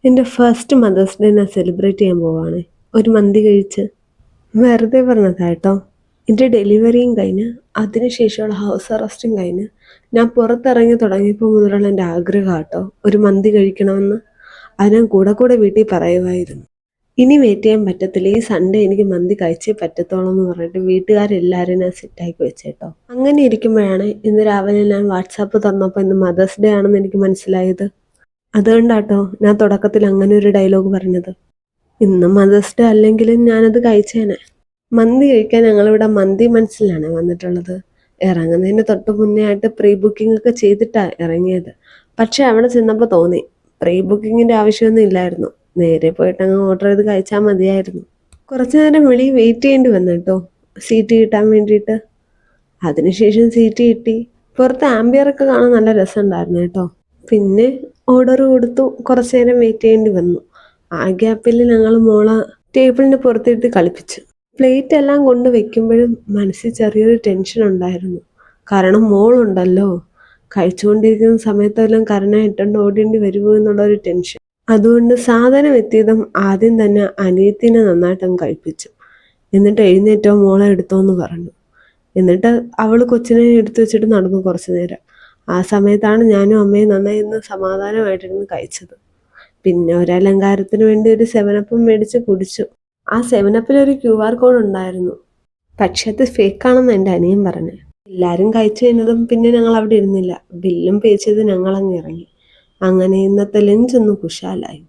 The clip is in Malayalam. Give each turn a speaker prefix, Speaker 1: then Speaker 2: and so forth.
Speaker 1: എൻ്റെ ഫസ്റ്റ് മദേഴ്സ് ഡേ ഞാൻ സെലിബ്രേറ്റ് ചെയ്യാൻ പോവാണ്. ഒരു മന്തി കഴിച്ച്. വെറുതെ പറഞ്ഞതാ കേട്ടോ. എൻ്റെ ഡെലിവറിയും കഴിഞ്ഞ് അതിനുശേഷമുള്ള ഹൗസ് അറസ്റ്റും കഴിഞ്ഞ് ഞാൻ പുറത്തിറങ്ങി തുടങ്ങിയപ്പോൾ മുതലുള്ള എൻ്റെ ആഗ്രഹം കേട്ടോ ഒരു മന്തി കഴിക്കണമെന്ന്. അത് ഞാൻ കൂടെ കൂടെ വീട്ടിൽ പറയുമായിരുന്നു. ഇനി വെയിറ്റ് ചെയ്യാൻ പറ്റത്തില്ല, ഈ സൺഡേ എനിക്ക് മന്തി കഴിച്ചേ പറ്റത്തോളം എന്ന് പറഞ്ഞിട്ട് വീട്ടുകാരെല്ലാവരും ഞാൻ സെറ്റാക്കി വെച്ചേട്ടോ. അങ്ങനെ ഇരിക്കുമ്പോഴാണ് ഇന്ന് രാവിലെ ഞാൻ വാട്സാപ്പ് തുറന്നപ്പോൾ ഇന്ന് മദേഴ്സ് ഡേ ആണെന്ന് എനിക്ക് മനസ്സിലായത്. അതുകൊണ്ടാട്ടോ ഞാൻ തുടക്കത്തിൽ അങ്ങനെ ഒരു ഡയലോഗ് പറഞ്ഞത്. ഇന്ന് മദേഴ്സ് ഡേ അല്ലെങ്കിലും ഞാനത് കഴിച്ചേനെ. മന്തി കഴിക്കാൻ ഞങ്ങളിവിടെ മന്തി മനസ്സിലാണ് വന്നിട്ടുള്ളത്. ഇറങ്ങുന്നതിന് തൊട്ട് മുന്നേ ആയിട്ട് പ്രീ ബുക്കിംഗ് ഒക്കെ ചെയ്തിട്ടാണ് ഇറങ്ങിയത്. പക്ഷെ അവിടെ ചെന്നപ്പോൾ തോന്നി പ്രീ ബുക്കിങ്ങിൻ്റെ ആവശ്യമൊന്നും ഇല്ലായിരുന്നു, നേരെ പോയിട്ട് അങ്ങ് ഓർഡർ ചെയ്ത് കഴിച്ചാൽ മതിയായിരുന്നു. കുറച്ചു നേരം വെയിറ്റ് ചെയ്യേണ്ടി വന്നു കേട്ടോ സീറ്റ് കിട്ടാൻ വേണ്ടിയിട്ട്. അതിനുശേഷം സീറ്റ് കിട്ടി. പുറത്ത് ആംബിയറൊക്കെ കാണാൻ നല്ല രസമുണ്ടായിരുന്നു കേട്ടോ. പിന്നെ ഓർഡർ കൊടുത്തു, കുറച്ചു നേരം വെയിറ്റ് ചെയ്യേണ്ടി വന്നു. ആ ഗ്യാപ്പിൽ ഞങ്ങൾ മോളെ ടേബിളിന് പുറത്തിരുത്തി കളിപ്പിച്ചു. പ്ലേറ്റ് എല്ലാം കൊണ്ട് വെക്കുമ്പോഴും മനസ്സിൽ ചെറിയൊരു ടെൻഷൻ ഉണ്ടായിരുന്നു. കാരണം മോളുണ്ടല്ലോ, കഴിച്ചുകൊണ്ടിരിക്കുന്ന സമയത്തെല്ലാം കരനായിട്ടുണ്ട് ഓടേണ്ടി വരുമോ എന്നുള്ളൊരു ടെൻഷൻ. അതുകൊണ്ട് സാധനം എത്തിയതും ആദ്യം തന്നെ അനിയത്തിനെ നന്നായിട്ടങ്ങ് കഴിപ്പിച്ചു. എന്നിട്ട് എഴുന്നേറ്റോ മോളെ എടുത്തോന്ന് പറഞ്ഞു. എന്നിട്ട് അവൾ കൊച്ചിനെ എടുത്തു വെച്ചിട്ട് നടന്നു കുറച്ചു നേരം. ആ സമയത്താണ് ഞാനും അമ്മയും നന്നായി ഇന്ന് സമാധാനമായിട്ടിരുന്ന് കഴിച്ചത്. പിന്നെ ഒരലങ്കാരത്തിന് വേണ്ടി ഒരു സെവനപ്പും മേടിച്ച് കുടിച്ചു. ആ സെവനപ്പിലൊരു QR കോഡ് ഉണ്ടായിരുന്നു, പക്ഷെ അത് ഫേക്കാണെന്ന് എൻ്റെ അനിയൻ പറഞ്ഞു. എല്ലാവരും കഴിച്ചു കഴിഞ്ഞതും പിന്നെ ഞങ്ങൾ അവിടെ ഇരുന്നില്ല, ബില്ലും പേ ചെയ്ത് ഞങ്ങളങ്ങ് ഇറങ്ങി. അങ്ങനെ ഇന്നത്തെ ലഞ്ച് ഒന്ന് കുശാലായി.